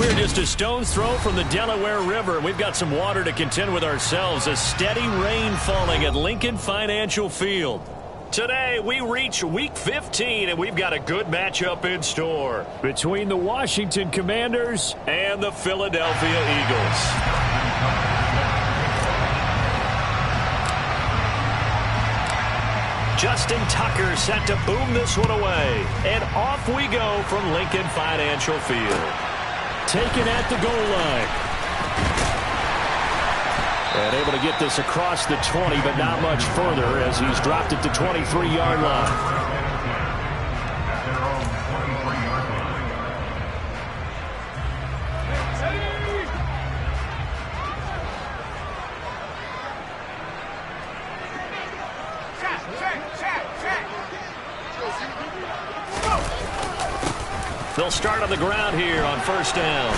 We're just a stone's throw from the Delaware River. We've got some water to contend with ourselves. A steady rain falling at Lincoln Financial Field. Today, we reach Week 15, and we've got a good matchup in store between the Washington Commanders and the Philadelphia Eagles. Justin Tucker set to boom this one away. And off we go from Lincoln Financial Field. Taken at the goal line. And able to get this across the 20, but not much further as he's dropped it to 23-yard line. They'll start on the ground here on first down.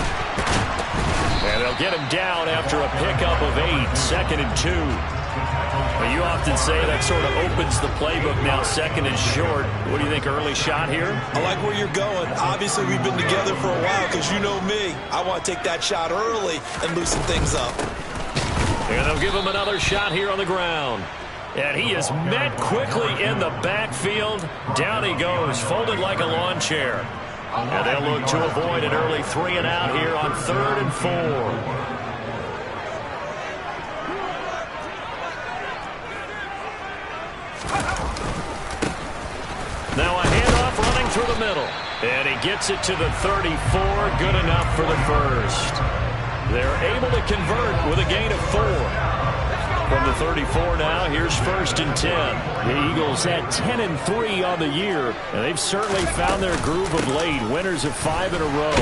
And they'll get him down after a pickup of 8, 2nd and 2. Well, you often say that sort of opens the playbook now, 2nd and short. What do you think, early shot here? I like where you're going. Obviously, we've been together for a while because you know me. I want to take that shot early and loosen things up. And they'll give him another shot here on the ground. And he is met quickly in the backfield. Down he goes, folded like a lawn chair. And they'll look to avoid an early 3 and out here on 3rd and 4. Now a handoff running through the middle. And he gets it to the 34. Good enough for the first. They're able to convert with a gain of 4. From the 34 now, here's 1st and 10. The Eagles at 10-3 on the year, and they've certainly found their groove of late. Winners of 5 in a row.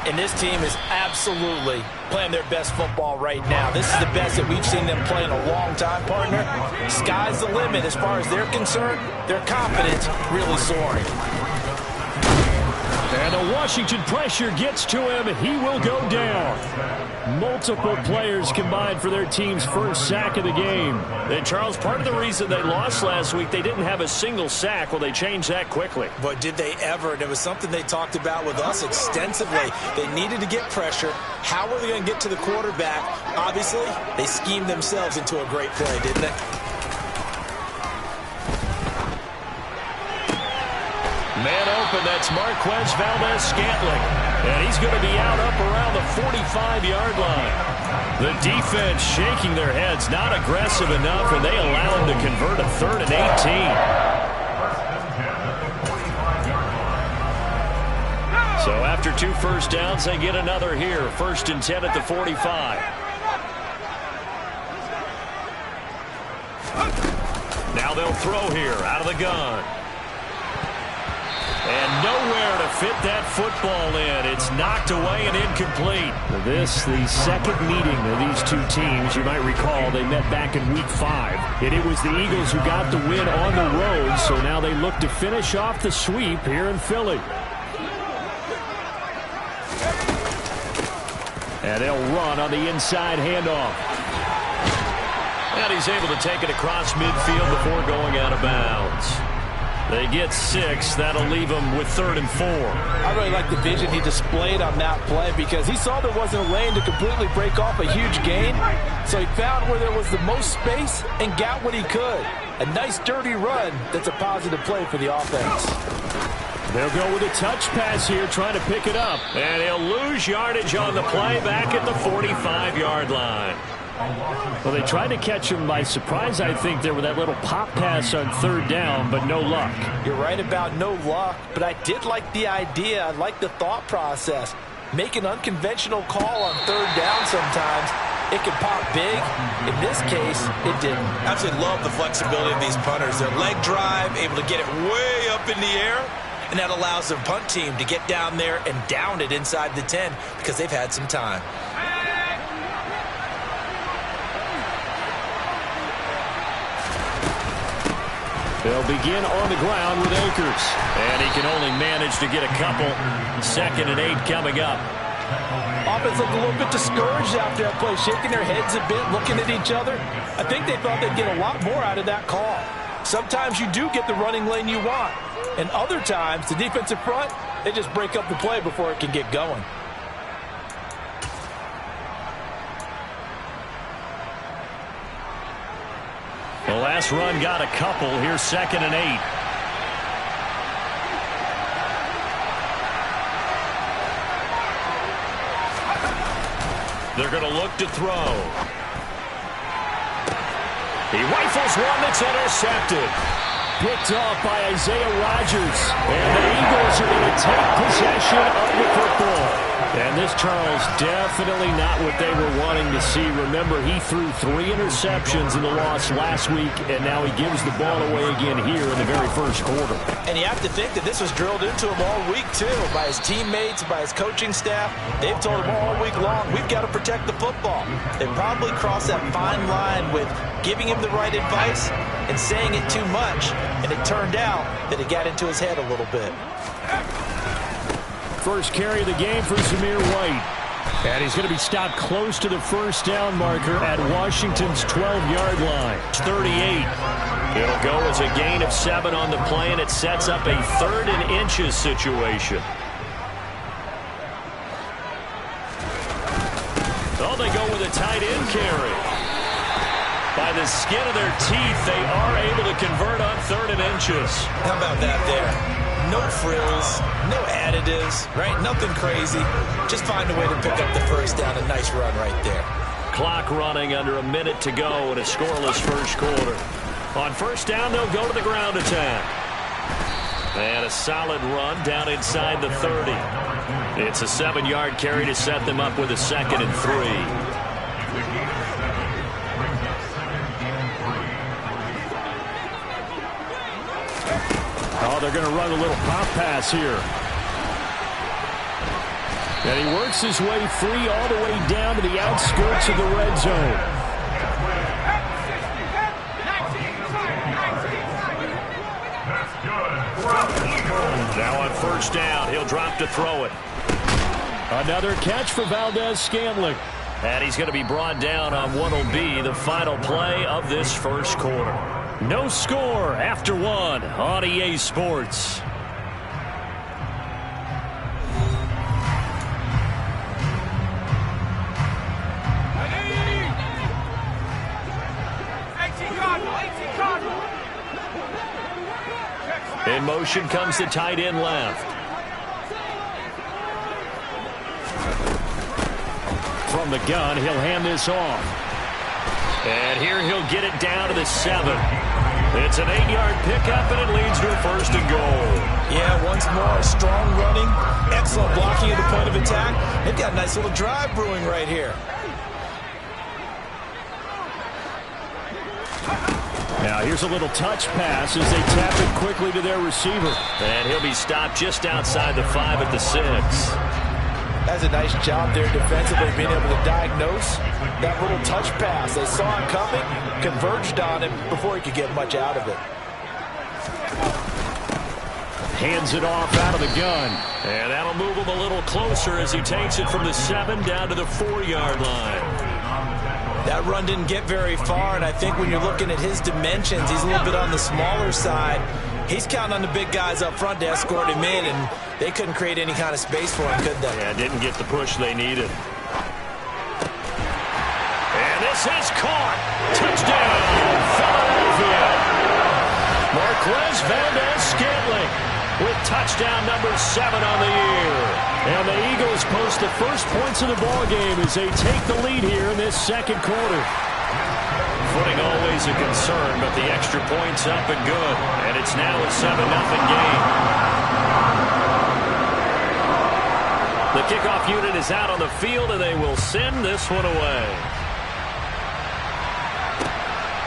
And this team is absolutely playing their best football right now. This is the best that we've seen them play in a long time, partner. Sky's the limit as far as they're concerned. Their confidence really soaring. And the Washington pressure gets to him, and he will go down. Multiple players combined for their team's first sack of the game. And, Charles, part of the reason they lost last week, they didn't have a single sack. Well, they changed that quickly. But did they ever? And it was something they talked about with us extensively. They needed to get pressure. How were they going to get to the quarterback? Obviously, they schemed themselves into a great play, didn't they? Man open, that's Marquez Valdez-Scantling. And he's going to be out up around the 45-yard line. The defense shaking their heads, not aggressive enough, and they allow him to convert a 3rd and 18. So after 2 first downs, they get another here. 1st and 10 at the 45. Now they'll throw here out of the gun. And nowhere to fit that football in. It's knocked away and incomplete. This, the second meeting of these two teams. You might recall they met back in Week 5. And it was the Eagles who got the win on the road. So now they look to finish off the sweep here in Philly. And they'll run on the inside handoff. And he's able to take it across midfield before going out of bounds. They get 6. That'll leave them with 3rd and 4. I really like the vision he displayed on that play because he saw there wasn't a lane to completely break off a huge gain. So he found where there was the most space and got what he could. A nice dirty run that's a positive play for the offense. They'll go with a touch pass here, trying to pick it up. And he'll lose yardage on the play back at the 45-yard line. Well, they tried to catch him by surprise, I think, there with that little pop pass on 3rd down, but no luck. You're right about no luck, but I did like the idea. I like the thought process. Make an unconventional call on 3rd down sometimes. It can pop big. In this case, it didn't. Absolutely love the flexibility of these punters. Their leg drive, able to get it way up in the air, and that allows the punt team to get down there and down it inside the 10 because they've had some time. They'll begin on the ground with Akers. And he can only manage to get a couple. 2nd and 8 coming up. Offense looked a little bit discouraged after that play, shaking their heads a bit, looking at each other. I think they thought they'd get a lot more out of that call. Sometimes you do get the running lane you want. And other times, the defensive front, they just break up the play before it can get going. last run got a couple. Here's 2nd and 8. They're going to look to throw. He rifles one that's intercepted. Picked off by Isaiah Rodgers. And the Eagles are going to take possession of the football. And this, Charles, definitely not what they were wanting to see. Remember, he threw 3 interceptions in the loss last week, and now he gives the ball away again here in the very first quarter. And you have to think that this was drilled into him all week, too, by his teammates, by his coaching staff. They've told him all week long, we've got to protect the football. They probably crossed that fine line with giving him the right advice and saying it too much, and it turned out that it got into his head a little bit. First carry of the game for Zamir White. And he's going to be stopped close to the first down marker at Washington's 12-yard line. 38. It'll go as a gain of 7 on the play, and it sets up a 3rd and inches situation. Oh, they go with a tight end carry. By the skin of their teeth, they are able to convert on 3rd and inches. How about that there? No frills, no additives, right? Nothing crazy. Just find a way to pick up the first down. A nice run right there. Clock running under a minute to go in a scoreless first quarter. On first down, they'll go to the ground attack. And a solid run down inside the 30. It's a 7-yard carry to set them up with a 2nd and 3. Oh, they're going to run a little pop pass here. And he works his way free all the way down to the outskirts of the red zone. Now on first down, he'll drop to throw it. Another catch for Valdez-Scantling. And he's going to be brought down on what will be the final play of this first quarter. No score after 1 on EA Sports. In motion comes the tight end left. From the gun, he'll hand this off. And here he'll get it down to the 7. It's an 8-yard pickup, and it leads to a 1st and goal. Yeah, once more, strong running, excellent blocking at the point of attack. They've got a nice little drive brewing right here. Now here's a little touch pass as they tap it quickly to their receiver. And he'll be stopped just outside the 5 at the 6. That's a nice job there defensively, being able to diagnose that little touch pass. They saw it coming, converged on him before he could get much out of it. Hands it off out of the gun. And that'll move him a little closer as he takes it from the 7 down to the 4-yard line. That run didn't get very far, and I think when you're looking at his dimensions, he's a little bit on the smaller side. He's counting on the big guys up front to escort him in, and they couldn't create any kind of space for him, could they? Yeah, didn't get the push they needed. And this is caught. Touchdown, Philadelphia. Marquez Valdez-Scantling with touchdown number 7 on the year. And the Eagles post the first points of the ballgame as they take the lead here in this second quarter. Footing always a concern, but the extra point's up and good. And it's now a 7-0 game. The kickoff unit is out on the field, and they will send this one away.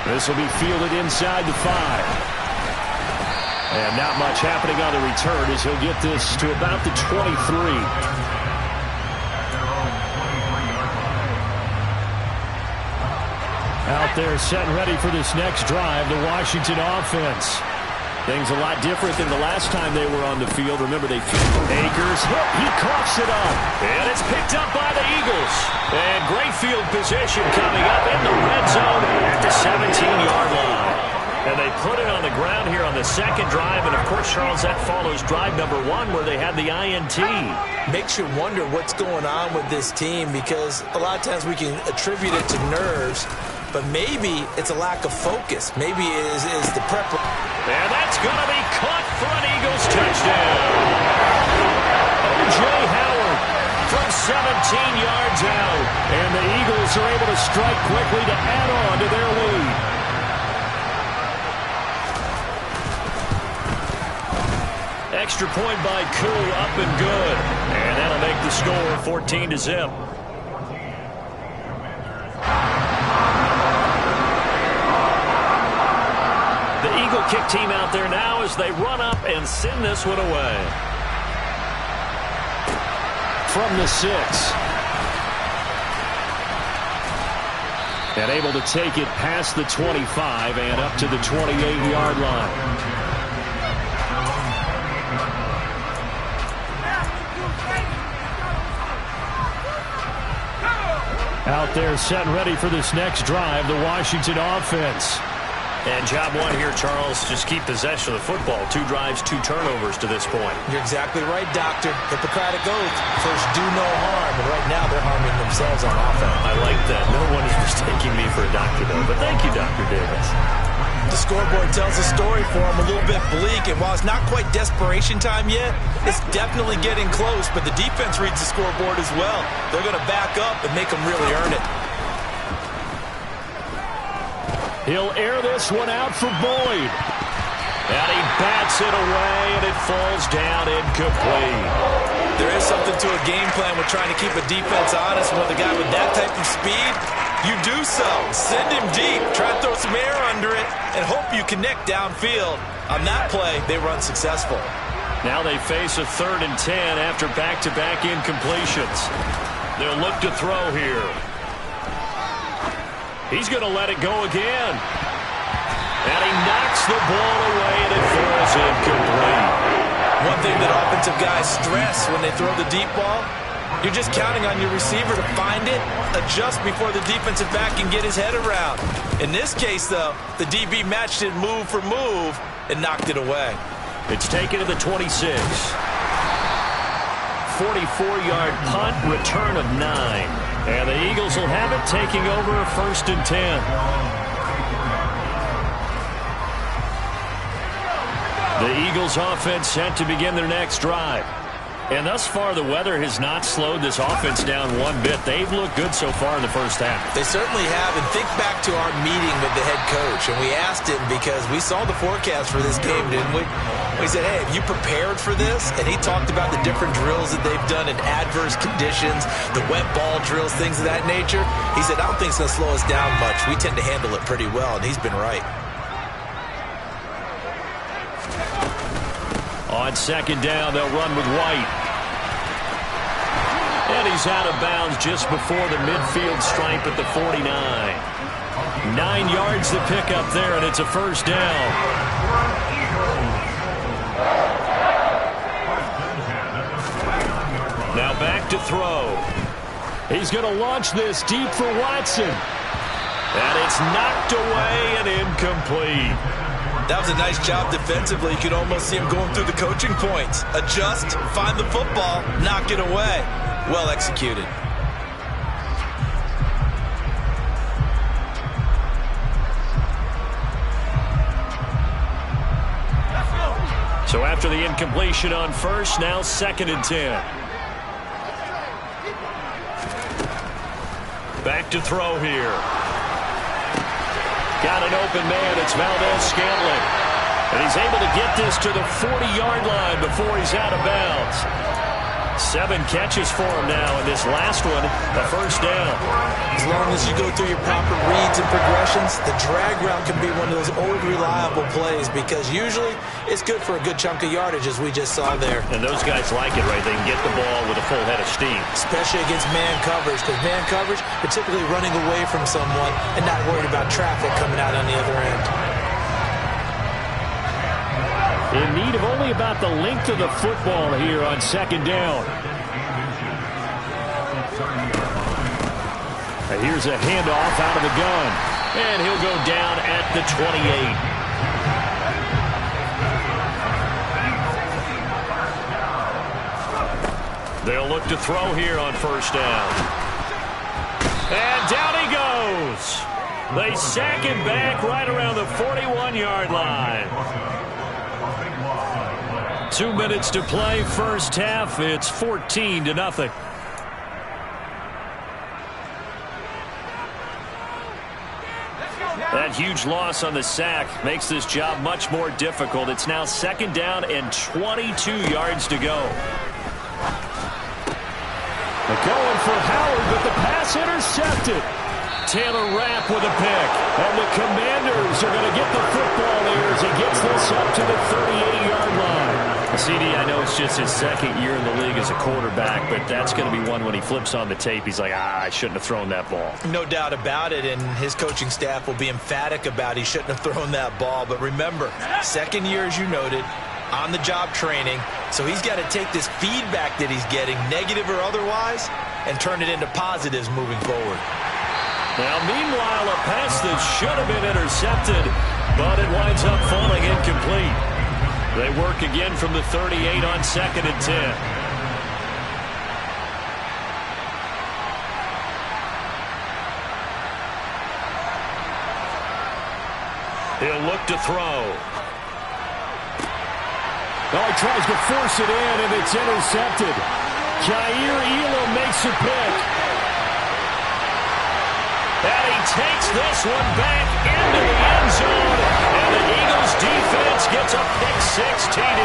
This will be fielded inside the 5. And not much happening on the return as he'll get this to about the 23. Out there set and ready for this next drive, the Washington offense. Things a lot different than the last time they were on the field. Remember, they Akers hit. He coughs it up. And it's picked up by the Eagles. And great field position coming up in the red zone at the 17-yard line. And they put it on the ground here on the second drive. And, of course, Charles, that follows drive number 1 where they had the INT. Makes you wonder what's going on with this team because a lot of times we can attribute it to nerves. but maybe it's a lack of focus. Maybe it is the prep. And that's going to be caught for an Eagles touchdown. O.J. Howard from 17 yards out. And the Eagles are able to strike quickly to add on to their lead. Extra point by Koo, up and good. And that'll make the score 14-0. The Eagle kick team out there now as they run up and send this one away. From the 6. And able to take it past the 25 and up to the 28-yard line. Out there set and ready for this next drive, the Washington offense. And job one here, Charles, just keep possession of the football. 2 drives, 2 turnovers to this point. You're exactly right, Doctor. Hippocratic oath. First, do no harm. And right now, they're harming themselves on offense. I like that. No one is mistaking me for a doctor, though. But thank you, Dr. Davis. The scoreboard tells a story for them, a little bit bleak. And while it's not quite desperation time yet, it's definitely getting close. But the defense reads the scoreboard as well. They're going to back up and make them really earn it. He'll air this one out for Boyd. And he bats it away, and it falls down incomplete. There is something to a game plan with trying to keep a defense honest. With a guy with that type of speed, you do so. Send him deep. Try to throw some air under it and hope you connect downfield. On that play, they were unsuccessful. Now they face a 3rd and 10 after back-to-back incompletions. They'll look to throw here. He's going to let it go again. And he knocks the ball away, and it falls incomplete. One thing that offensive guys stress when they throw the deep ball, you're just counting on your receiver to find it, adjust before the defensive back can get his head around. In this case, though, the DB matched it move for move and knocked it away. It's taken to the 26. 44-yard punt, return of 9. And the Eagles will have it, taking over 1st and 10. The Eagles offense set to begin their next drive. And thus far, the weather has not slowed this offense down one bit. They've looked good so far in the first half. They certainly have. And think back to our meeting with the head coach. And we asked him because we saw the forecast for this game, didn't we? We said, hey, have you prepared for this? And he talked about the different drills that they've done in adverse conditions, the wet ball drills, things of that nature. He said, I don't think it's going to slow us down much. We tend to handle it pretty well, and he's been right. On 2nd down, they'll run with White. And he's out of bounds just before the midfield stripe at the 49. 9 yards to pick up there, and it's a 1st down. Now back to throw. He's going to launch this deep for Watson. And it's knocked away and incomplete. That was a nice job defensively. You could almost see him going through the coaching points. Adjust, find the football, knock it away. Well executed. So after the incompletion on 1st, now 2nd and 10. Back to throw here. Got an open man. It's Valdez-Scantling. And he's able to get this to the 40-yard line before he's out of bounds. 7 catches for him now, and this last one, a 1st down. As long as you go through your proper reads and progressions, the drag route can be one of those old reliable plays because usually it's good for a good chunk of yardage, as we just saw there. And those guys like it, right? They can get the ball with a full head of steam. Especially against man coverage, because man coverage, they're typically running away from someone and not worried about traffic coming out on the other end. In need of only about the length of the football here on 2nd down. And here's a handoff out of the gun. And he'll go down at the 28. They'll look to throw here on 1st down. And down he goes. They sack him back right around the 41-yard line. 2 minutes to play, first half. It's 14-0. That huge loss on the sack makes this job much more difficult. It's now 2nd down and 22 yards to go. They're going for Howard, but the pass intercepted. Taylor Rapp with a pick. And the Commanders are going to get the football here as he gets this up to the 38-yard line. CD, I know it's just his 2nd year in the league as a quarterback, but that's going to be one when he flips on the tape. He's like, I shouldn't have thrown that ball. No doubt about it, and his coaching staff will be emphatic about he shouldn't have thrown that ball. But remember, 2nd year, as you noted, on-the-job training, so he's got to take this feedback that he's getting, negative or otherwise, and turn it into positives moving forward. Now, meanwhile, a pass that should have been intercepted, but it winds up falling incomplete. They work again from the 38 on 2nd and 10. He'll look to throw. Oh, he tries to force it in, and it's intercepted. Jair Elam makes a pick. And he takes this one back into the end zone. And the Eagles defense gets a pick-6 TD.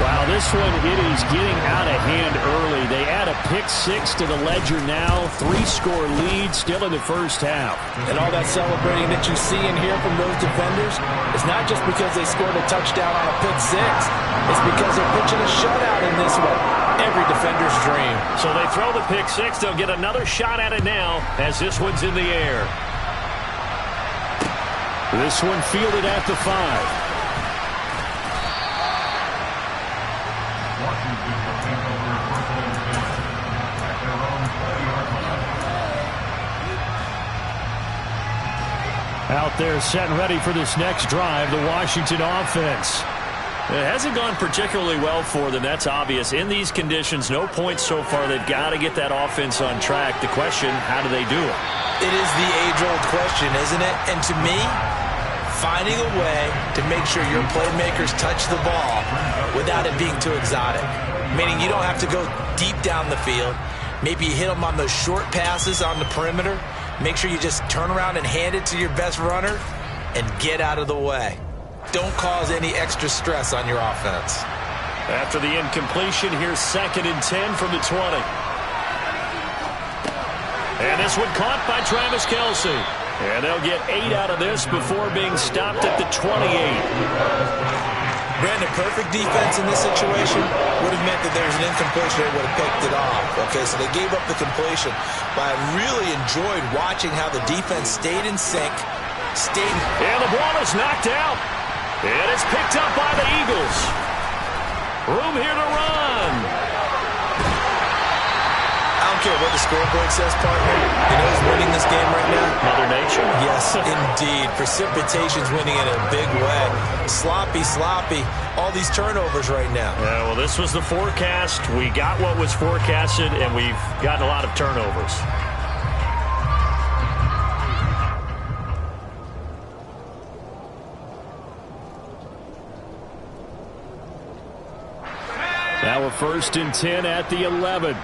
Wow, this one, it is getting out of hand early. They add a pick-6 to the ledger now. 3-score lead still in the first half. And all that celebrating that you see and hear from those defenders is not just because they scored a touchdown on a pick-6. It's because they're pitching a shutout in this one. Every defender's dream. So they throw the pick-6. They'll get another shot at it now as this one's in the air. This one fielded at the 5. Out there set and ready for this next drive, the Washington offense. It hasn't gone particularly well for them. That's obvious. In these conditions, no points so far. They've got to get that offense on track. The question, how do they do it? It is the age-old question, isn't it? And to me, finding a way to make sure your playmakers touch the ball without it being too exotic. Meaning you don't have to go deep down the field. Maybe you hit them on those short passes on the perimeter. Make sure you just turn around and hand it to your best runner and get out of the way. Don't cause any extra stress on your offense. After the incompletion, here's 2nd and 10 from the 20. And this one caught by Travis Kelce. And they'll get 8 out of this before being stopped at the 28. Brandon, perfect defense in this situation would have meant that there's an incompletion. They would have picked it off. Okay, so they gave up the completion. But I really enjoyed watching how the defense stayed in sync. And the ball is knocked out. And it's picked up by the Eagles. Room here to run. I don't care what the scoreboard says, partner. You know who's winning this game right now? Mother Nature? Yes, indeed. Precipitation's winning in a big way. Sloppy. All these turnovers right now. Yeah, well, this was the forecast. We got what was forecasted, and we've gotten a lot of turnovers. Now a 1st and 10 at the 11.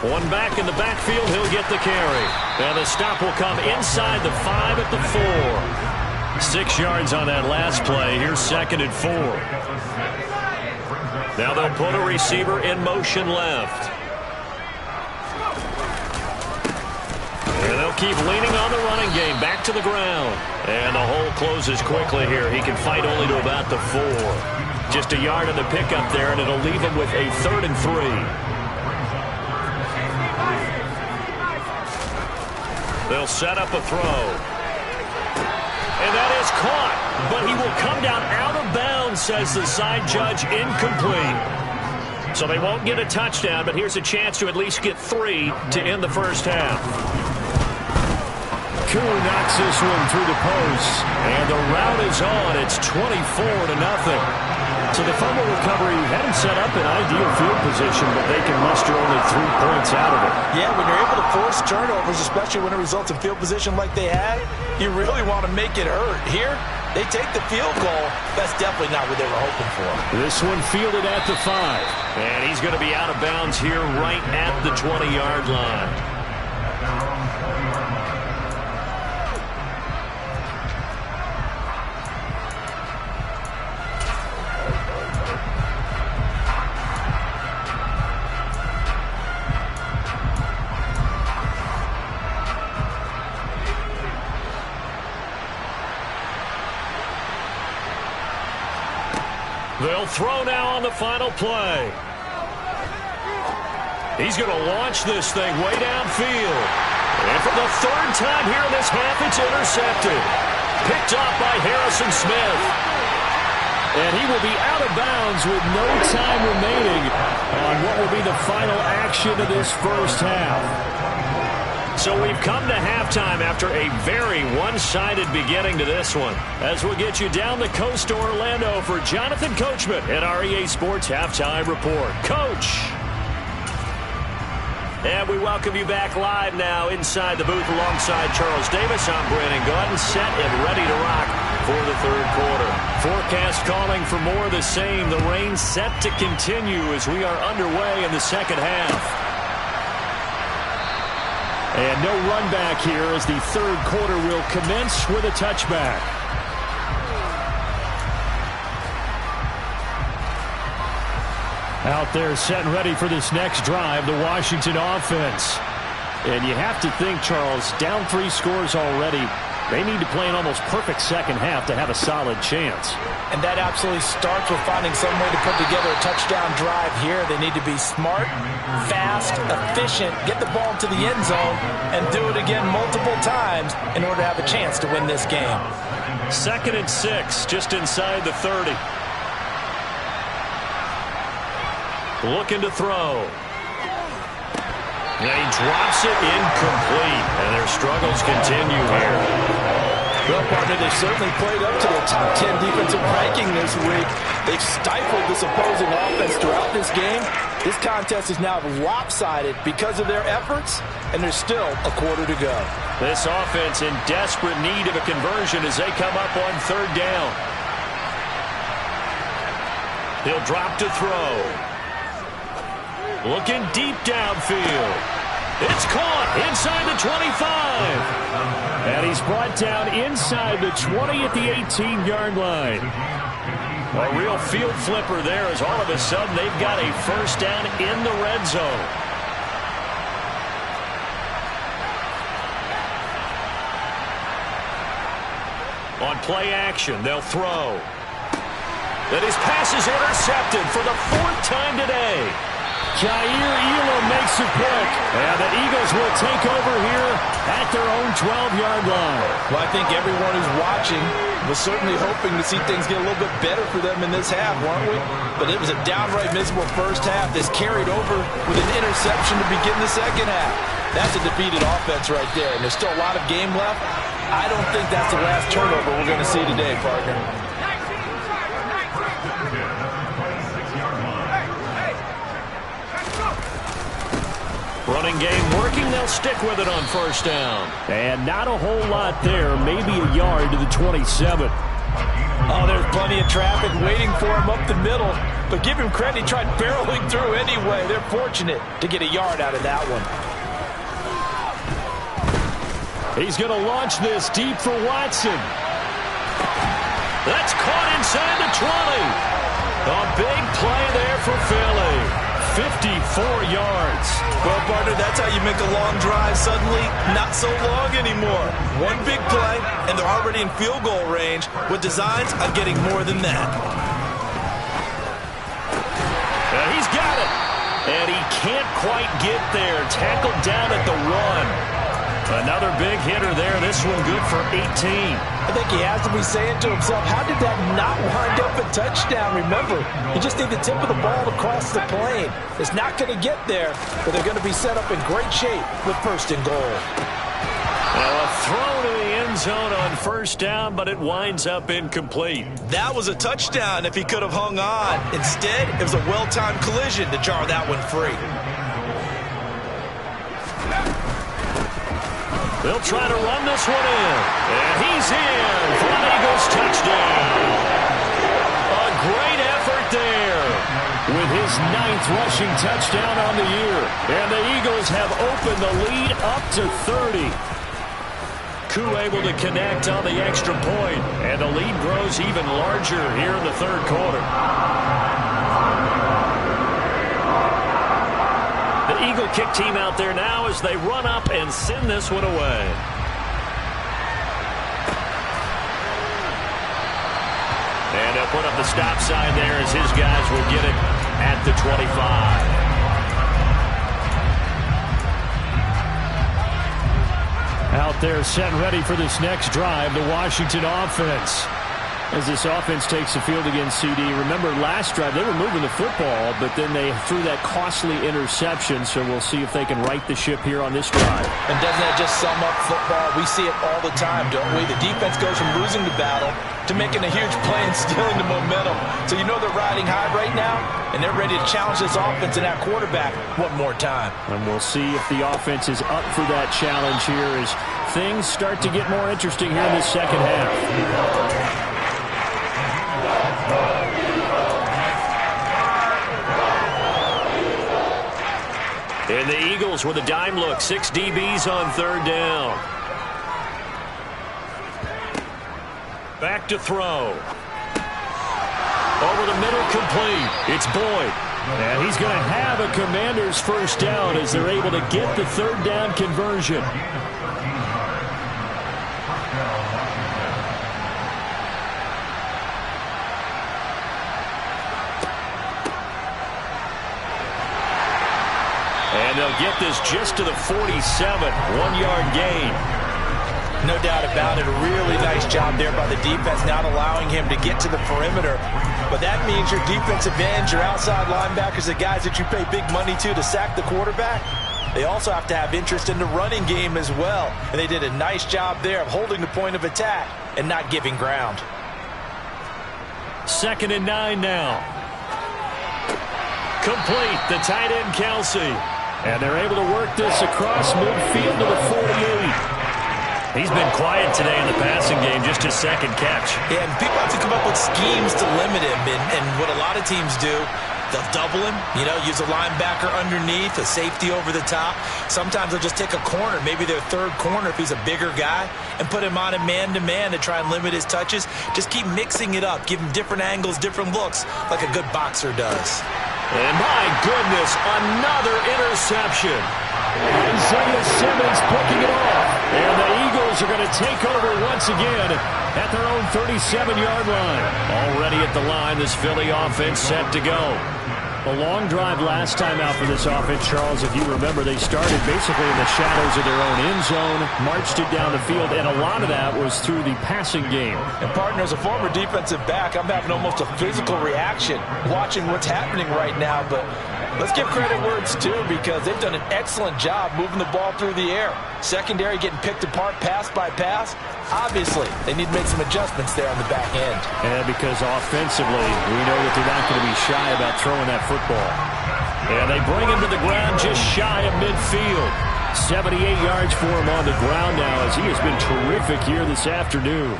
One back in the backfield, he'll get the carry. And the stop will come inside the 5 at the 4. 6 yards on that last play. Here's 2nd and 4. Now they'll put a receiver in motion left. And they'll keep leaning on the running game. Back to the ground. And the hole closes quickly here. He can fight only to about the 4. Just a yard on the pickup there, and it'll leave him with a 3rd and 3. They'll set up a throw. And that is caught. But he will come down out of bounds, says the side judge. Incomplete. So they won't get a touchdown, but here's a chance to at least get 3 to end the first half. Koo knocks this one through the post. And the rout is on. It's 24-0. So the fumble recovery had him set up in ideal field position, but they can muster only 3 points out of it. Yeah, when you're able to force turnovers, especially when it results in field position like they had, you really want to make it hurt. Here, they take the field goal. That's definitely not what they were hoping for. This one fielded at the 5. And he's going to be out of bounds here right at the 20-yard line. They'll throw now on the final play. He's going to launch this thing way downfield. And for the 3rd time here in this half, it's intercepted. Picked off by Harrison Smith. And he will be out of bounds with no time remaining on what will be the final action of this first half. So we've come to halftime after a very one-sided beginning to this one. As we'll get you down the coast to Orlando for Jonathan Coachman at our EA Sports Halftime Report. Coach! And we welcome you back live now inside the booth alongside Charles Davis. I'm Brandon Gunn, set and ready to rock for the 3rd quarter. Forecast calling for more of the same. The rain set to continue as we are underway in the 2nd half. And no run back here as the 3rd quarter will commence with a touchback. Out there set and ready for this next drive, the Washington offense. And you have to think, Charles, down 3 scores already. They need to play an almost perfect 2nd half to have a solid chance. And that absolutely starts with finding some way to put together a touchdown drive here. They need to be smart, fast, efficient, get the ball to the end zone, and do it again multiple times in order to have a chance to win this game. 2nd and 6, just inside the 30. Looking to throw. And he drops it incomplete, and their struggles continue here. Well, partner, they've certainly played up to their top 10 defensive ranking this week. They've stifled this opposing offense throughout this game. This contest is now lopsided because of their efforts, and there's still a quarter to go. This offense in desperate need of a conversion as they come up on 3rd down. He'll drop to throw. Looking deep downfield. It's caught inside the 25. And he's brought down inside the 20 at the 18-yard line. A real field flipper there as all of a sudden they've got a 1st down in the red zone. On play action, they'll throw. Then his pass is intercepted for the 4th time today. Jair Elam makes it quick. And the Eagles will take over here at their own 12-yard line. Well, I think everyone who's watching was certainly hoping to see things get a little bit better for them in this half, weren't we? But it was a downright miserable first half that's carried over with an interception to begin the 2nd half. That's a defeated offense right there, and there's still a lot of game left. I don't think that's the last turnover we're going to see today, partner. Running game working. They'll stick with it on 1st down. And not a whole lot there. Maybe a yard to the 27. Oh, there's plenty of traffic waiting for him up the middle. But give him credit, he tried barreling through anyway. They're fortunate to get a yard out of that one. He's going to launch this deep for Watson. That's caught inside the 20. A big play there for Philly. 54 yards. Well, partner, that's how you make a long drive suddenly not so long anymore. One big play, and they're already in field goal range with designs on getting more than that. He's got it. And he can't quite get there. Tackled down at the 1. Another big hitter there. This one good for 18. I think he has to be saying to himself, how did that not wind up a touchdown? Remember, you just need the tip of the ball to cross the plane. It's not going to get there, but they're going to be set up in great shape with 1st and goal. Well, a throw to the end end zone on first down, but it winds up incomplete. That was a touchdown if he could have hung on. Instead, it was a well-timed collision to jar that one free. They'll try to run this one in. And he's in for an Eagles touchdown. A great effort there with his 9th rushing touchdown on the year. And the Eagles have opened the lead up to 30. Koo able to connect on the extra point. And the lead grows even larger here in the third quarter. The Eagle kick team out there now as they run up and send this one away. And they'll put up the stop sign there as his guys will get it at the 25. Out there set and ready for this next drive, the Washington offense. As this offense takes the field against CD, remember last drive they were moving the football, but then they threw that costly interception, so we'll see if they can right the ship here on this drive. And doesn't that just sum up football? We see it all the time, don't we? The defense goes from losing the battle to making a huge play and stealing the momentum. So you know they're riding high right now, and they're ready to challenge this offense and that quarterback one more time. And we'll see if the offense is up for that challenge here as things start to get more interesting here in the second half. And the Eagles with a dime look. 6 DBs on third down. Back to throw. Over the middle, complete. It's Boyd. And he's going to have a Commander's first down as they're able to get the third down conversion. And they'll get this just to the 47, 1-yard gain. No doubt about it. A really nice job there by the defense, not allowing him to get to the perimeter. But that means your defensive ends, your outside linebackers, the guys that you pay big money to sack the quarterback, they also have to have interest in the running game as well. And they did a nice job there of holding the point of attack and not giving ground. 2nd and 9 now. Complete. The tight end, Kelsey. And they're able to work this across midfield to the 48. He's been quiet today in the passing game, just his second catch. Yeah, and people have to come up with schemes to limit him. And what a lot of teams do, they'll double him, use a linebacker underneath, a safety over the top. Sometimes they'll just take a corner, maybe their third corner if he's a bigger guy, and put him on a man-to-man to try and limit his touches. Just keep mixing it up, give him different angles, different looks, like a good boxer does. And my goodness, another interception. Isaiah Simmons picking it off. And the Eagles are going to take over once again at their own 37-yard line. Already at the line, this Philly offense set to go. A long drive last time out for this offense, Charles. If you remember, they started basically in the shadows of their own end zone, marched it down the field, and a lot of that was through the passing game. And, partner, as a former defensive back, I'm having almost a physical reaction watching what's happening right now. But let's give credit where it's due because they've done an excellent job moving the ball through the air. Secondary getting picked apart pass by pass. Obviously, they need to make some adjustments there on the back end. And because offensively, we know that they're not going to be shy about throwing that football. And they bring him to the ground just shy of midfield. 78 yards for him on the ground now as he has been terrific here this afternoon.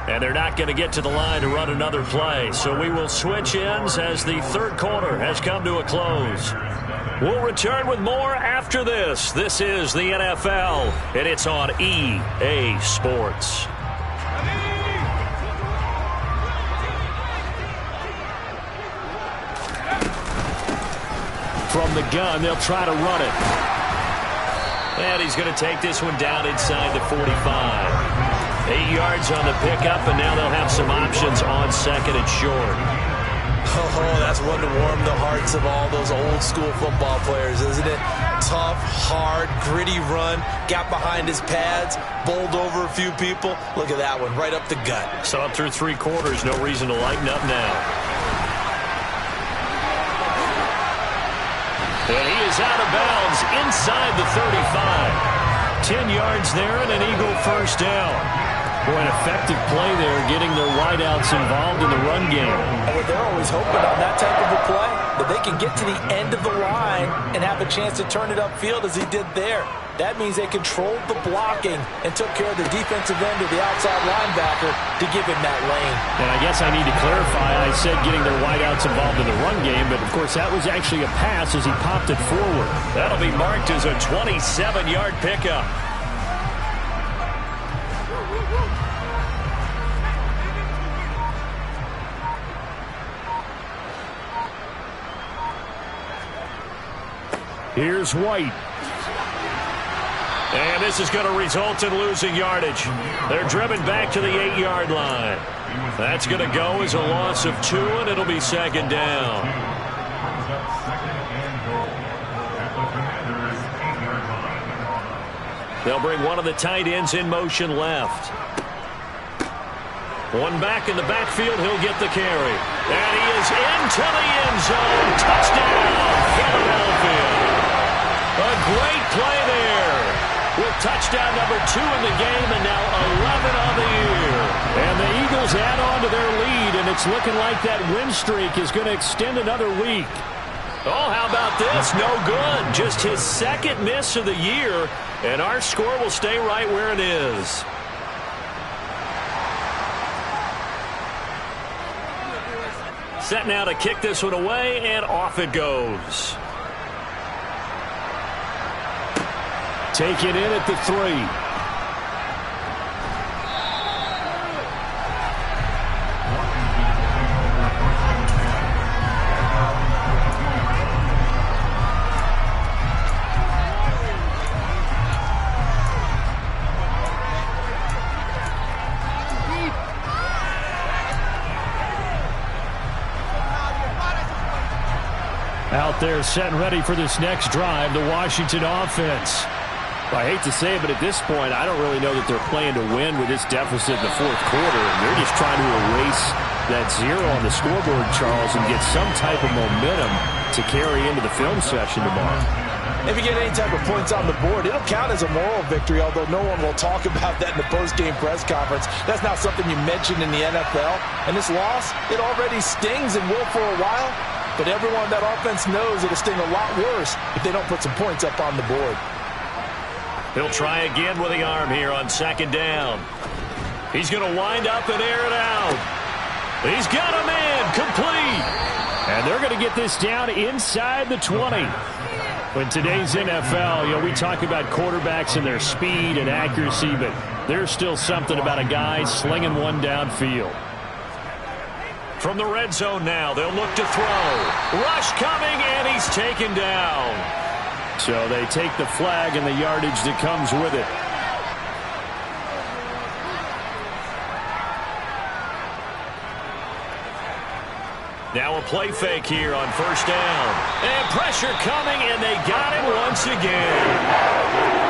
And they're not going to get to the line to run another play. So we will switch ends as the third quarter has come to a close. We'll return with more after this. This is the NFL, and it's on EA Sports. From the gun, they'll try to run it. And he's going to take this one down inside the 45. 8 yards on the pickup, and now they'll have some options on second and short. Oh, that's one to warm the hearts of all those old school football players, isn't it? Tough, hard, gritty run, got behind his pads, bowled over a few people. Look at that one, right up the gut. So up through 3 quarters, no reason to lighten up now. And he is out of bounds inside the 35. 10 yards there and an Eagle first down. Boy, an effective play there, getting their wideouts involved in the run game. And they're always hoping on that type of a play that they can get to the end of the line and have a chance to turn it upfield as he did there. That means they controlled the blocking and took care of the defensive end of the outside linebacker to give him that lane. And I guess I need to clarify, I said getting their wideouts involved in the run game, but of course that was actually a pass as he popped it forward. That'll be marked as a 27-yard pickup. Here's White. And this is going to result in losing yardage. They're driven back to the 8-yard line. That's going to go as a loss of 2, and it'll be second down. They'll bring one of the tight ends in motion left. One back in the backfield. He'll get the carry. And he is into the end zone. Touchdown, Philadelphia. A great play there. With touchdown number 2 in the game and now 11 on the year. And the Eagles add on to their lead, and it's looking like that win streak is going to extend another week. Oh, how about this? No good. Just his second miss of the year, and our score will stay right where it is. Set now to kick this one away, and off it goes. Take it in at the 3. Out there set and ready for this next drive, the Washington offense. I hate to say it, but at this point, I don't really know that they're playing to win with this deficit in the fourth quarter. And they're just trying to erase that 0 on the scoreboard, Charles, and get some type of momentum to carry into the film session tomorrow. If you get any type of points on the board, it'll count as a moral victory, although no one will talk about that in the post-game press conference. That's not something you mentioned in the NFL. And this loss, it already stings and will for a while. But everyone on that offense knows it'll sting a lot worse if they don't put some points up on the board. He'll try again with the arm here on second down. He's going to wind up and air it out. He's got him in, complete. And they're going to get this down inside the 20. In today's NFL, we talk about quarterbacks and their speed and accuracy, but there's still something about a guy slinging one downfield. From the red zone now, they'll look to throw. Rush coming, and he's taken down. So they take the flag and the yardage that comes with it. Now a play fake here on first down. And pressure coming, and they got him once again.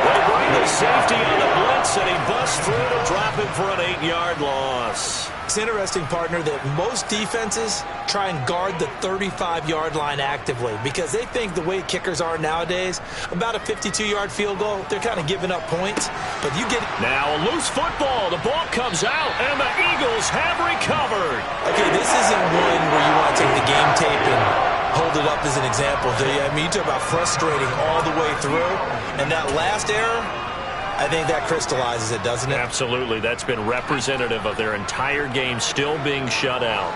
They bring the safety on the blitz, and he busts through to drop him for an 8-yard loss. It's interesting, partner, that most defenses try and guard the 35-yard line actively because they think the way kickers are nowadays, about a 52-yard field goal, they're kind of giving up points. But you get now a loose football. The ball comes out, and the Eagles have recovered. Okay, this isn't one where you want to take the game tape and hold it up as an example, do you? I mean, you talk about frustrating all the way through, and that last error, I think that crystallizes it, doesn't it? Absolutely. That's been representative of their entire game still being shut out.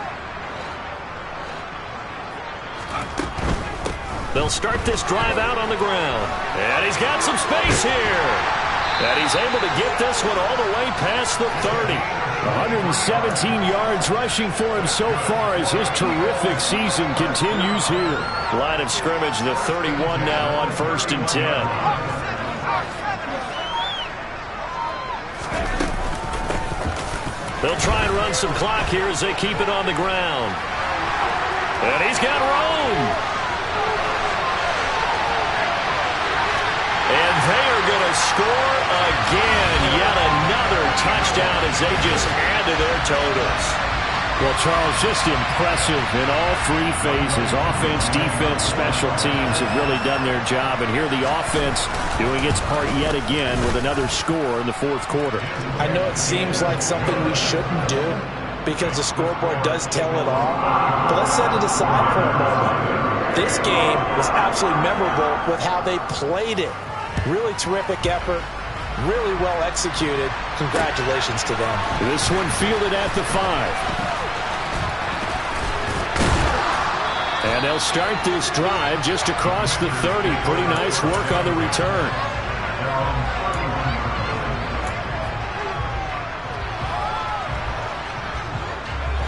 They'll start this drive out on the ground. And he's got some space here. And he's able to get this one all the way past the 30. 117 yards rushing for him so far as his terrific season continues here. Line of scrimmage, the 31 now on 1st and 10. They'll try and run some clock here as they keep it on the ground. And he's got room. And they are going to score again. Yet another touchdown as they just add to their totals. Well, Charles, just impressive in all three phases. Offense, defense, special teams have really done their job. And here the offense doing its part yet again with another score in the fourth quarter. I know it seems like something we shouldn't do because the scoreboard does tell it all. But let's set it aside for a moment. This game was absolutely memorable with how they played it. Really terrific effort. Really well executed. Congratulations to them. This one fielded at the 5. And they'll start this drive just across the 30. Pretty nice work on the return.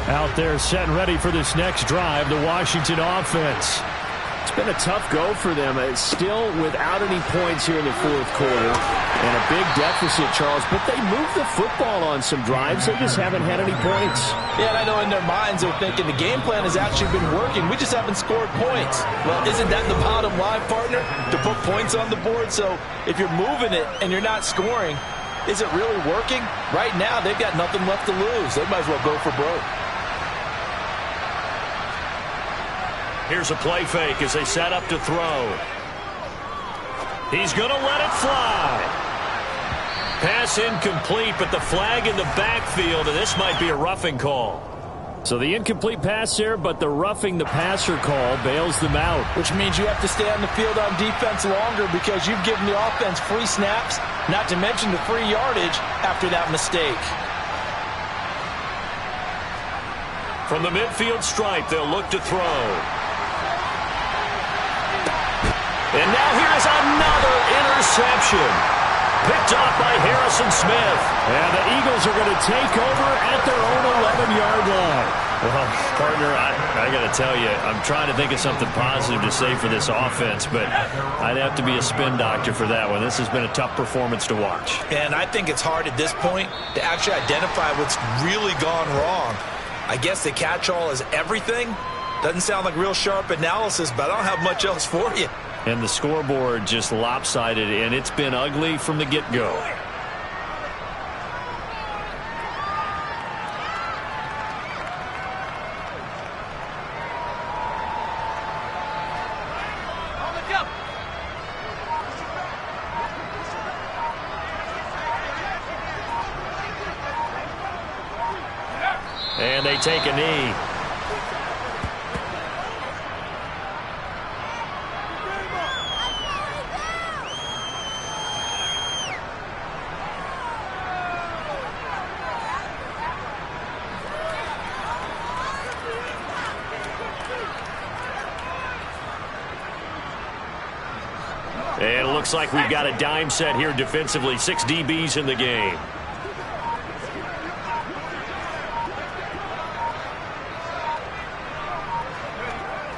Out there set and ready for this next drive, the Washington offense. It's been a tough go for them. It's still without any points here in the fourth quarter. And a big deficit, Charles. But they moved the football on some drives. They just haven't had any points. Yeah, and I know in their minds they're thinking the game plan has actually been working. We just haven't scored points. Well, isn't that the bottom line, partner? To put points on the board? So if you're moving it and you're not scoring, is it really working? Right now, they've got nothing left to lose. They might as well go for broke. Here's a play fake as they set up to throw. He's going to let it fly. Pass incomplete, but the flag in the backfield, and this might be a roughing call. So the incomplete pass there, but the roughing the passer call bails them out. Which means you have to stay on the field on defense longer because you've given the offense free snaps, not to mention the free yardage after that mistake. From the midfield stripe, they'll look to throw. And now here's another interception. Picked off by Harrison Smith. And the Eagles are going to take over at their own 11-yard line. Well, partner, I got to tell you, I'm trying to think of something positive to say for this offense, but I'd have to be a spin doctor for that one. This has been a tough performance to watch. And I think it's hard at this point to actually identify what's really gone wrong. I guess the catch-all is everything. Doesn't sound like real sharp analysis, but I don't have much else for you. And the scoreboard just lopsided, and it's been ugly from the get-go. And they take a knee. And it looks like we've got a dime set here defensively. 6 DBs in the game.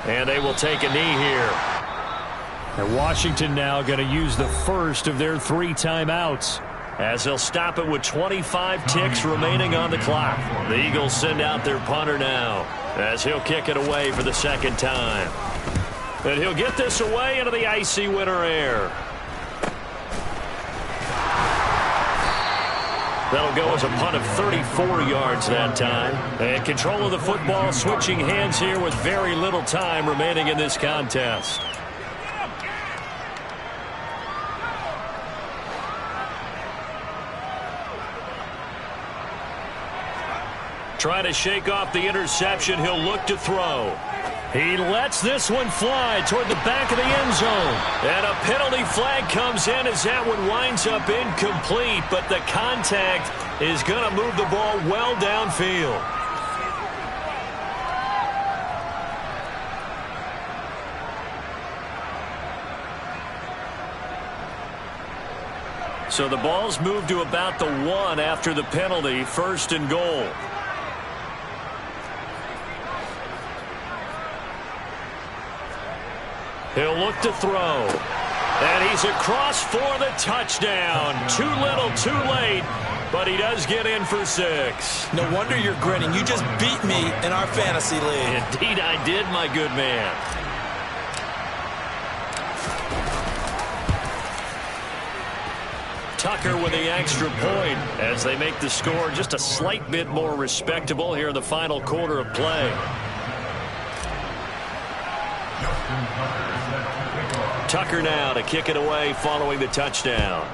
And they will take a knee here. And Washington now going to use the first of their 3 timeouts, as they'll stop it with 25 ticks remaining on the clock. The Eagles send out their punter now as he'll kick it away for the second time. And he'll get this away into the icy winter air. That'll go as a punt of 34 yards that time. And control of the football, switching hands here with very little time remaining in this contest. Trying to shake off the interception, he'll look to throw. He lets this one fly toward the back of the end zone. And a penalty flag comes in as that one winds up incomplete, but the contact is going to move the ball well downfield. So the ball's moved to about the 1 after the penalty, 1st and goal. He'll look to throw. And he's across for the touchdown. Too little, too late. But he does get in for 6. No wonder you're grinning. You just beat me in our fantasy league. Indeed I did, my good man. Tucker with the extra point as they make the score just a slight bit more respectable here in the final quarter of play. Tucker now to kick it away following the touchdown.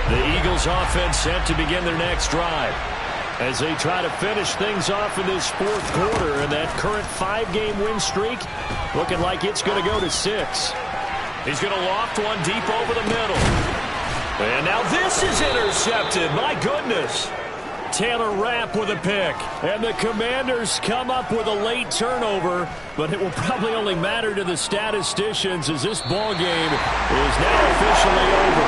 The Eagles offense set to begin their next drive as they try to finish things off in this fourth quarter, and that current 5-game win streak looking like it's going to go to 6. He's going to loft one deep over the middle. And now this is intercepted. My goodness. Taylor Rapp with a pick. And the Commanders come up with a late turnover, but it will probably only matter to the statisticians as this ball game is now officially over.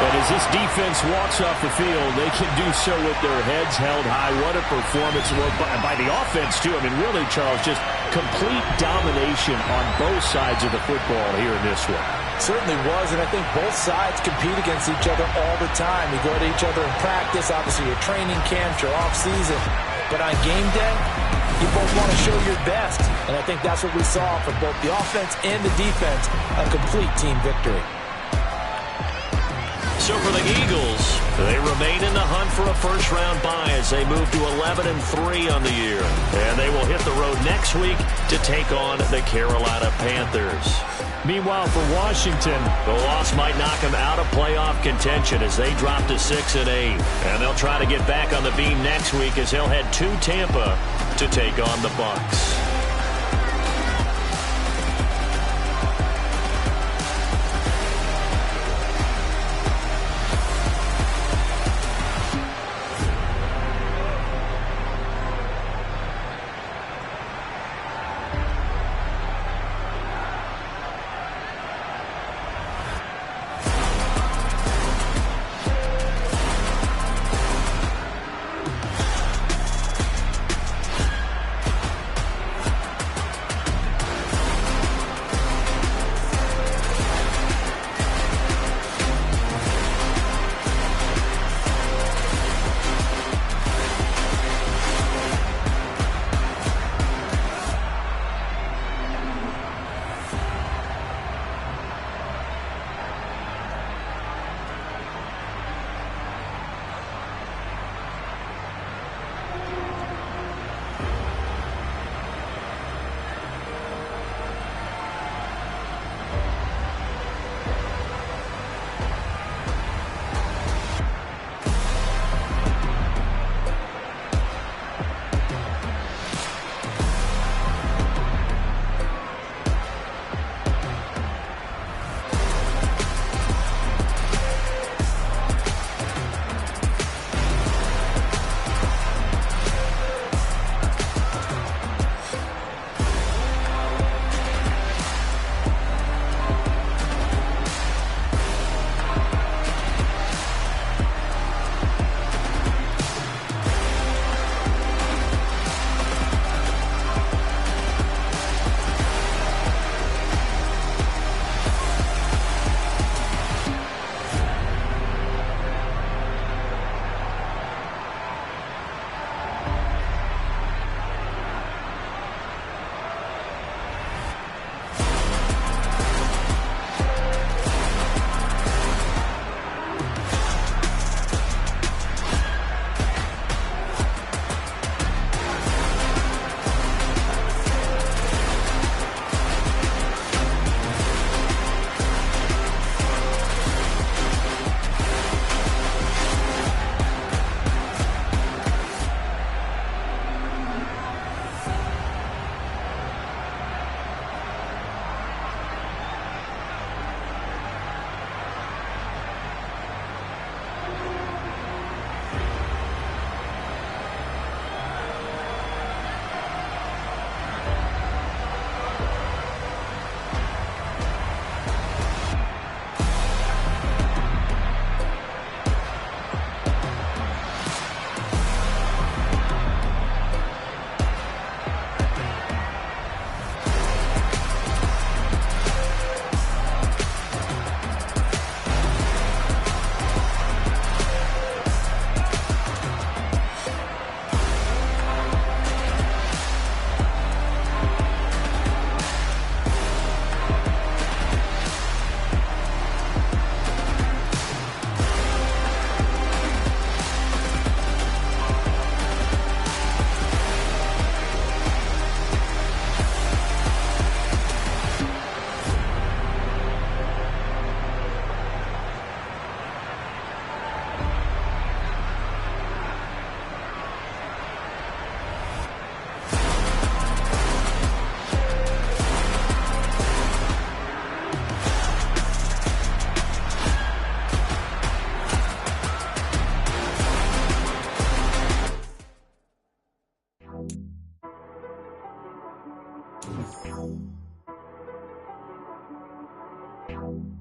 And as this defense walks off the field, they can do so with their heads held high. What a performance by the offense, too. I mean, really, Charles, just complete domination on both sides of the football here in this one. Certainly was, and I think both sides compete against each other all the time. You go to each other in practice, obviously your training camps, your off-season. But on game day, you both want to show your best. And I think that's what we saw from both the offense and the defense, a complete team victory. So for the Eagles, they remain in the hunt for a first-round bye as they move to 11-3 on the year. And they will hit the road next week to take on the Carolina Panthers. Meanwhile, for Washington, the loss might knock them out of playoff contention as they drop to 6-8. And they'll try to get back on the beam next week as they'll head to Tampa to take on the Bucs.